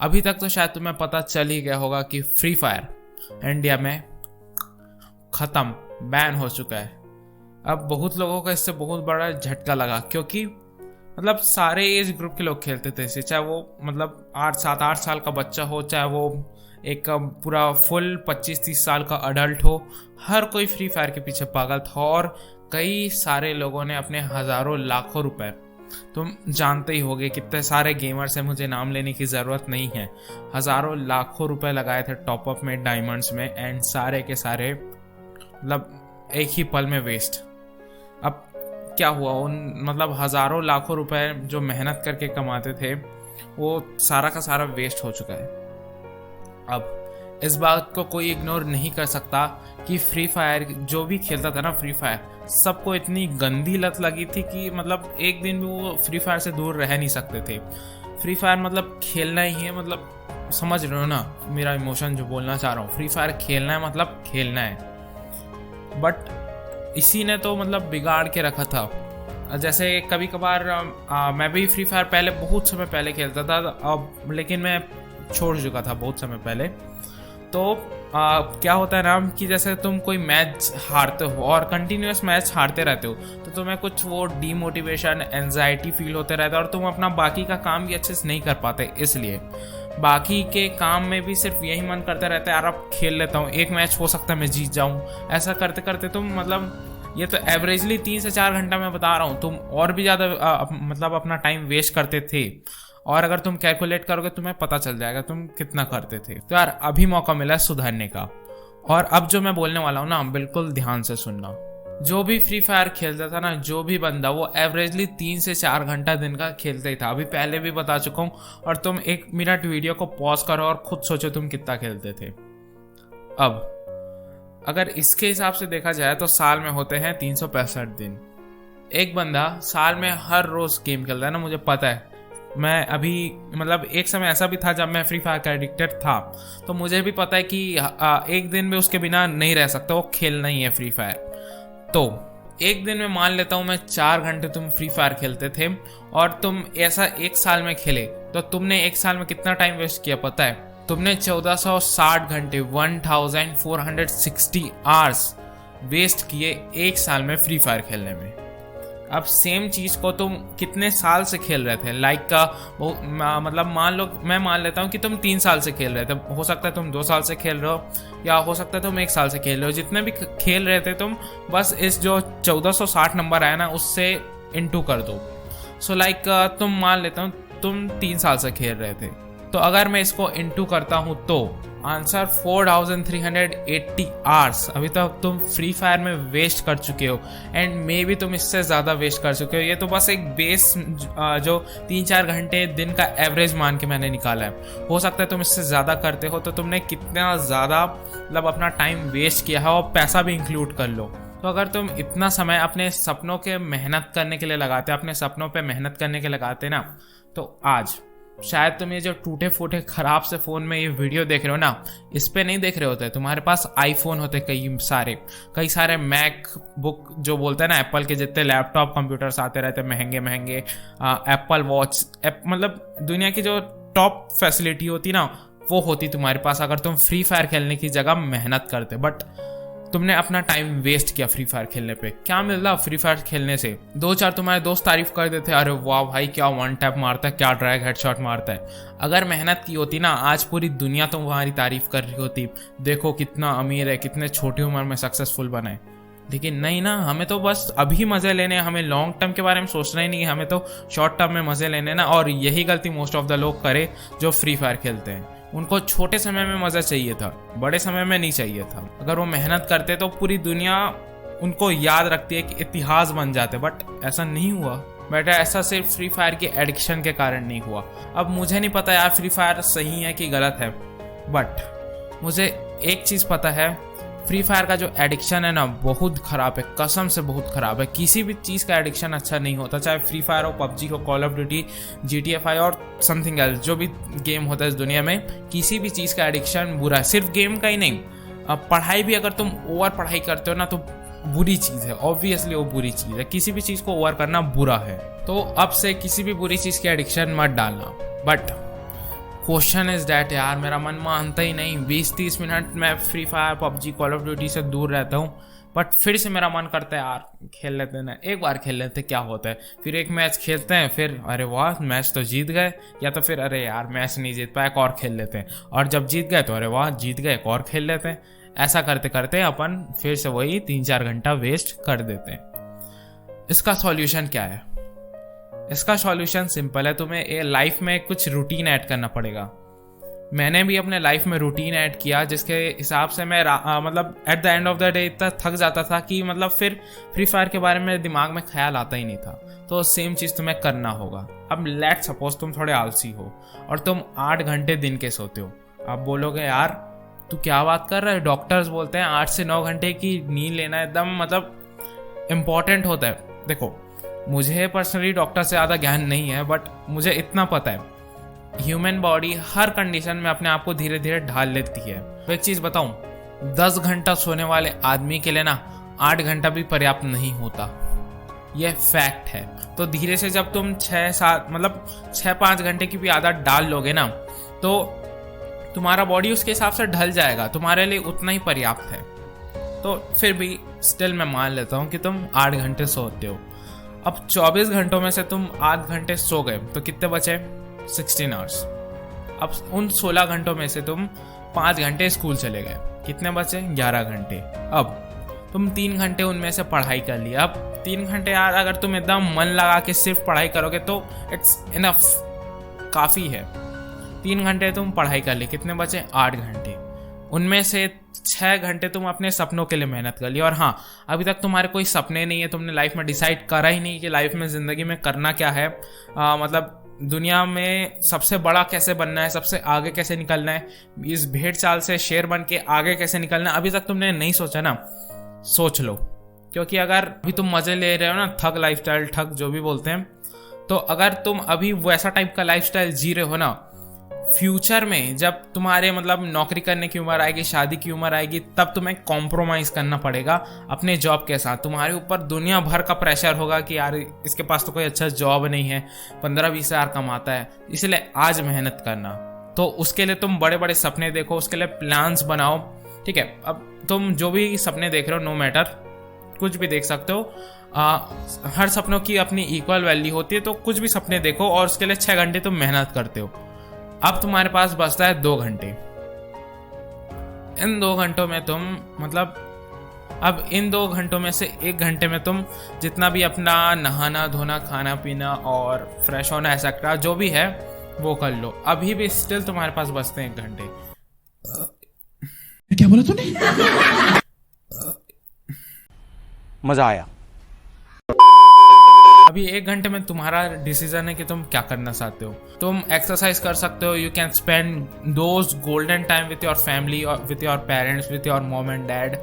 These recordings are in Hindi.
अभी तक तो शायद तुम्हें पता चल ही गया होगा कि फ्री फायर इंडिया में ख़त्म, बैन हो चुका है। अब बहुत लोगों का इससे बहुत बड़ा झटका लगा, क्योंकि मतलब सारे एज ग्रुप के लोग खेलते थे इसे, चाहे वो मतलब 7-8 साल का बच्चा हो, चाहे वो एक पूरा फुल 25-30 साल का अडल्ट हो, हर कोई फ्री फायर के पीछे पागल था। और कई सारे लोगों ने अपने हज़ारों लाखों रुपए, तुम जानते ही होगे कितने सारे गेमर्स हैं, मुझे नाम लेने की ज़रूरत नहीं है, हज़ारों लाखों रुपए लगाए थे टॉपअप में, डायमंड्स में, एंड सारे के सारे मतलब एक ही पल में वेस्ट। अब क्या हुआ, उन मतलब हज़ारों लाखों रुपए जो मेहनत करके कमाते थे वो सारा का सारा वेस्ट हो चुका है। अब इस बात को कोई इग्नोर नहीं कर सकता कि फ्री फायर जो भी खेलता था ना, फ्री फायर सबको इतनी गंदी लत लगी थी कि मतलब एक दिन भी वो फ्री फायर से दूर रह नहीं सकते थे। फ्री फायर मतलब खेलना ही है, मतलब समझ रहे हो ना मेरा इमोशन जो बोलना चाह रहा हूँ। फ्री फायर खेलना है मतलब खेलना है, बट इसी ने तो मतलब बिगाड़ के रखा था। जैसे कभी कभार मैं भी फ्री फायर पहले बहुत समय पहले खेलता था, अब लेकिन मैं छोड़ चुका था बहुत समय पहले। तो क्या होता है ना कि जैसे तुम कोई मैच हारते हो और कंटिन्यूस मैच हारते रहते हो, तो तुम्हें कुछ वो डीमोटिवेशन, एंजाइटी फील होते रहता है और तुम अपना बाकी का काम भी अच्छे से नहीं कर पाते। इसलिए बाकी के काम में भी सिर्फ यही मन करता रहता है, यार अब खेल लेता हूँ, एक मैच हो सकता है मैं जीत जाऊँ। ऐसा करते करते तुम मतलब ये तो एवरेजली 3 से 4 घंटा मैं बता रहा हूँ, तुम और भी ज़्यादा मतलब अपना टाइम वेस्ट करते थे। और अगर तुम कैलकुलेट करोगे तुम्हें पता चल जाएगा तुम कितना करते थे। तो यार अभी मौका मिला है सुधरने का, और अब जो मैं बोलने वाला हूँ ना बिल्कुल ध्यान से सुनना। जो भी फ्री फायर खेलता था ना, जो भी बंदा, वो एवरेजली 3 से 4 घंटा दिन का खेलता ही था। अभी पहले भी बता चुका हूँ, और तुम 1 मिनट वीडियो को पॉज करो और खुद सोचो तुम कितना खेलते थे। अब अगर इसके हिसाब से देखा जाए तो साल में होते हैं 365 दिन। एक बंदा साल में हर रोज गेम खेलता है ना, मुझे पता है। मैं अभी मतलब एक समय ऐसा भी था जब मैं फ्री फायर का एडिक्टेड था, तो मुझे भी पता है कि एक दिन में उसके बिना नहीं रह सकता, वो खेलना ही है फ्री फायर। तो एक दिन में मान लेता हूँ मैं 4 घंटे तुम फ्री फायर खेलते थे, और तुम ऐसा 1 साल में खेले, तो तुमने 1 साल में कितना टाइम वेस्ट किया पता है? तुमने 1460 घंटे 1460 आवर्स वेस्ट किए 1 साल में फ्री फायर खेलने में। अब सेम चीज़ को तुम कितने साल से खेल रहे थे? लाइक का मतलब मान लो, मैं मान लेता हूँ कि तुम 3 साल से खेल रहे थे, हो सकता है तुम 2 साल से खेल रहे हो, या हो सकता है तुम 1 साल से खेल रहे हो। जितने भी खेल रहे थे तुम बस इस जो 1460 नंबर आया ना उससे इंटू कर दो। सो लाइक तुम मान लेता हूँ तुम 3 साल से खेल रहे थे, तो अगर मैं इसको इंटू करता हूँ तो आंसर 4380 आवर्स अभी तक तुम फ्री फायर में वेस्ट कर चुके हो। एंड मे भी तुम इससे ज़्यादा वेस्ट कर चुके हो। ये तो बस एक बेस जो 3-4 घंटे दिन का एवरेज मान के मैंने निकाला है। हो सकता है तुम इससे ज़्यादा करते हो, तो तुमने कितना ज़्यादा मतलब अपना टाइम वेस्ट किया है, और पैसा भी इंक्लूड कर लो। तो अगर तुम इतना समय अपने सपनों के मेहनत करने के लिए लगाते, अपने सपनों पे मेहनत करने के लगाते ना, तो आज शायद तुम ये जो टूटे फूटे खराब से फ़ोन में ये वीडियो देख रहे हो ना, इस पे नहीं देख रहे होते। तुम्हारे पास आईफोन होते कई सारे मैक बुक, जो बोलते हैं ना एप्पल के जितने लैपटॉप कंप्यूटर्स आते रहते महंगे महंगे, एप्पल वॉच, मतलब दुनिया की जो टॉप फैसिलिटी होती ना वो होती तुम्हारे पास, अगर तुम फ्री फायर खेलने की जगह मेहनत करते। बट तुमने अपना टाइम वेस्ट किया फ्री फायर खेलने पे। क्या मिल रहा फ्री फायर खेलने से? 2-4 तुम्हारे दोस्त तारीफ कर देते, अरे वाह भाई क्या वन टैप मारता है, क्या ड्रैग हेडशॉट मारता है। अगर मेहनत की होती ना, आज पूरी दुनिया तो तुम्हारी तारीफ कर रही होती, देखो कितना अमीर है, कितने छोटी उम्र में सक्सेसफुल बना है। लेकिन नहीं ना, हमें तो बस अभी मजे लेने, हमें लॉन्ग टर्म के बारे में सोचना ही नहीं है, हमें तो शॉर्ट टर्म में मजे लेने ना। और यही गलती मोस्ट ऑफ द लोग करे जो फ्री फायर खेलते हैं। उनको छोटे समय में मजा चाहिए था, बड़े समय में नहीं चाहिए था। अगर वो मेहनत करते तो पूरी दुनिया उनको याद रखती है कि इतिहास बन जाते, बट ऐसा नहीं हुआ। बेटा ऐसा सिर्फ फ्री फायर की एडिक्शन के कारण नहीं हुआ। अब मुझे नहीं पता यार फ्री फायर सही है कि गलत है, बट मुझे एक चीज़ पता है, फ्री फायर का जो एडिक्शन है ना बहुत ख़राब है, कसम से बहुत ख़राब है। किसी भी चीज़ का एडिक्शन अच्छा नहीं होता, चाहे फ्री फायर हो, पबजी हो, कॉल ऑफ ड्यूटी, GTA 5 और समथिंग एल्स, जो भी गेम होता है इस दुनिया में, किसी भी चीज़ का एडिक्शन बुरा है। सिर्फ गेम का ही नहीं, अब पढ़ाई भी, अगर तुम ओवर पढ़ाई करते हो ना तो बुरी चीज़ है, ऑब्वियसली वो बुरी चीज़ है। किसी भी चीज़ को ओवर करना बुरा है। तो अब से किसी भी बुरी चीज़ की एडिक्शन मत डालना। बट क्वेश्चन इज डैट यार मेरा मन मानता ही नहीं, 20-30 मिनट मैं free fire PUBG call of duty से दूर रहता हूँ, बट फिर से मेरा मन करता है यार खेल लेते हैं ना, एक बार खेल लेते क्या होता है। फिर एक मैच खेलते हैं, फिर अरे वाह मैच तो जीत गए, या तो फिर अरे यार मैच नहीं जीत पाए, एक और खेल लेते हैं, और जब जीत गए तो अरे वाह जीत गए, एक और खेल लेते हैं। ऐसा करते करते अपन फिर से वही 3-4 घंटा वेस्ट कर देते हैं। इसका सॉल्यूशन क्या है? इसका सॉल्यूशन सिंपल है, तुम्हें लाइफ में कुछ रूटीन ऐड करना पड़ेगा। मैंने भी अपने लाइफ में रूटीन ऐड किया, जिसके हिसाब से मैं मतलब at the end of the day इतना थक जाता था कि मतलब फिर फ्री फायर के बारे में दिमाग में ख्याल आता ही नहीं था। तो सेम चीज़ तुम्हें करना होगा। अब लेट सपोज तुम थोड़े आलसी हो और तुम 8 घंटे दिन के सोते हो। आप बोलोगे यार तू क्या बात कर रहा है, डॉक्टर्स बोलते हैं 8 से 9 घंटे की नींद लेना एकदम मतलब इम्पॉर्टेंट होता है। देखो मुझे पर्सनली डॉक्टर से ज़्यादा ज्ञान नहीं है, बट मुझे इतना पता है ह्यूमन बॉडी हर कंडीशन में अपने आप को धीरे धीरे ढाल लेती है। तो एक चीज़ बताऊं, 10 घंटा सोने वाले आदमी के लिए ना 8 घंटा भी पर्याप्त नहीं होता, यह फैक्ट है। तो धीरे से जब तुम 6-5 घंटे की भी आदत डाल लोगे ना, तो तुम्हारा बॉडी उसके हिसाब से ढल जाएगा, तुम्हारे लिए उतना ही पर्याप्त है। तो फिर भी स्टिल मैं मान लेता हूँ कि तुम 8 घंटे सोते हो। अब 24 घंटों में से तुम 8 घंटे सो गए तो कितने बचे? 16 आवर्स। अब उन 16 घंटों में से तुम 5 घंटे स्कूल चले गए, कितने बचे? 11 घंटे। अब तुम 3 घंटे उनमें से पढ़ाई कर लिया। अब 3 घंटे यार अगर तुम एकदम मन लगा के सिर्फ पढ़ाई करोगे तो इट्स इनफ, काफ़ी है। 3 घंटे तुम पढ़ाई कर ली, कितने बचे? 8 घंटे। उनमें से 6 घंटे तुम अपने सपनों के लिए मेहनत कर ली। और हाँ, अभी तक तुम्हारे कोई सपने नहीं है, तुमने लाइफ में डिसाइड करा ही नहीं कि लाइफ में ज़िंदगी में करना क्या है, मतलब दुनिया में सबसे बड़ा कैसे बनना है, सबसे आगे कैसे निकलना है, इस भेड़ चाल से शेर बन के आगे कैसे निकलना है, अभी तक तुमने नहीं सोचा ना, सोच लो। क्योंकि अगर अभी तुम मज़े ले रहे हो ना, ठग लाइफस्टाइल, ठग जो भी बोलते हैं, तो अगर तुम अभी वैसा टाइप का लाइफस्टाइल जी रहे हो ना, फ्यूचर में जब तुम्हारे मतलब नौकरी करने की उम्र आएगी, शादी की उम्र आएगी, तब तुम्हें कॉम्प्रोमाइज़ करना पड़ेगा अपने जॉब के साथ। तुम्हारे ऊपर दुनिया भर का प्रेशर होगा कि यार इसके पास तो कोई अच्छा जॉब नहीं है, 15-20 हज़ार कमाता है, इसलिए आज मेहनत करना। तो उसके लिए तुम बड़े बड़े सपने देखो, उसके लिए प्लान्स बनाओ, ठीक है। अब तुम जो भी सपने देख रहे हो, नो मैटर, कुछ भी देख सकते हो, हर सपनों की अपनी इक्वल वैल्यू होती है। तो कुछ भी सपने देखो और उसके लिए 6 घंटे तुम मेहनत करते हो। अब तुम्हारे पास बचता है 2 घंटे। इन 2 घंटों में तुम मतलब अब इन 2 घंटों में से 1 घंटे में तुम जितना भी अपना नहाना धोना, खाना पीना और फ्रेश होना एक्सेट्रा जो भी है वो कर लो। अभी भी स्टिल तुम्हारे पास बचते हैं 1 घंटे। क्या बोला तूने? मजा आया। अभी 1 घंटे में तुम्हारा डिसीजन है कि तुम क्या करना चाहते हो। तुम एक्सरसाइज कर सकते हो, you can spend those golden time with your family और with your parents, with your mom and dad.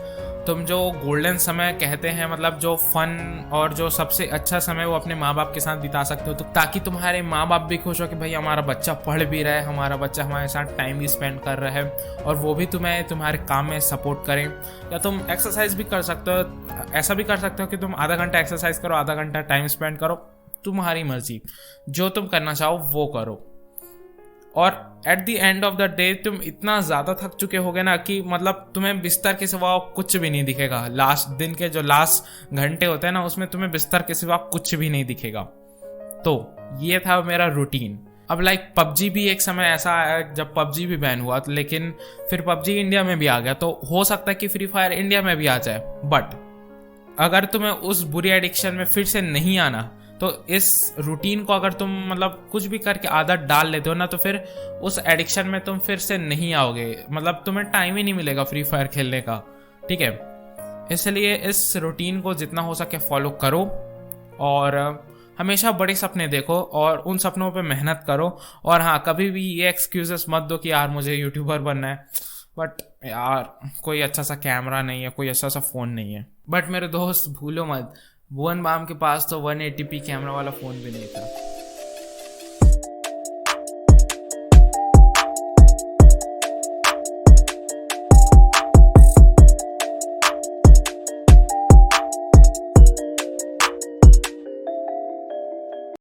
तुम जो गोल्डन समय कहते हैं, मतलब जो फन और जो सबसे अच्छा समय, वो अपने माँ बाप के साथ बिता सकते हो, तो ताकि तुम्हारे माँ बाप भी खुश हो कि भाई हमारा बच्चा पढ़ भी रहा है, हमारा बच्चा हमारे साथ टाइम भी स्पेंड कर रहा है, और वो भी तुम्हें तुम्हारे काम में सपोर्ट करें। या तुम एक्सरसाइज भी कर सकते हो, ऐसा भी कर सकते हो कि तुम आधा घंटा एक्सरसाइज करो, आधा घंटा टाइम स्पेंड करो, तुम्हारी मर्जी, जो तुम करना चाहो वो करो। और at the end of the day तुम इतना ज़्यादा थक चुके होगे ना कि मतलब तुम्हें बिस्तर के सिवा कुछ भी नहीं दिखेगा। लास्ट दिन के जो लास्ट घंटे होते हैं ना, उसमें तुम्हें बिस्तर के सिवा कुछ भी नहीं दिखेगा। तो ये था मेरा रूटीन। अब लाइक पबजी भी एक समय ऐसा आया जब पबजी भी बैन हुआ, लेकिन फिर पबजी इंडिया में भी आ गया, तो हो सकता है कि फ्री फायर इंडिया में भी आ जाए। बट अगर तुम्हें उस बुरी एडिक्शन में फिर से नहीं आना, तो इस रूटीन को अगर तुम मतलब कुछ भी करके आदत डाल लेते हो ना, तो फिर उस एडिक्शन में तुम फिर से नहीं आओगे, मतलब तुम्हें टाइम ही नहीं मिलेगा फ्री फायर खेलने का, ठीक है। इसलिए इस रूटीन को जितना हो सके फॉलो करो, और हमेशा बड़े सपने देखो और उन सपनों पे मेहनत करो। और हाँ, कभी भी ये एक्सक्यूजेस मत दो कि यार मुझे यूट्यूबर बनना है, बट यार कोई अच्छा सा कैमरा नहीं है, कोई अच्छा सा फ़ोन नहीं है। बट मेरे दोस्त भूलो मत, भुवन बाम के पास तो 180p कैमरा वाला फ़ोन भी नहीं था।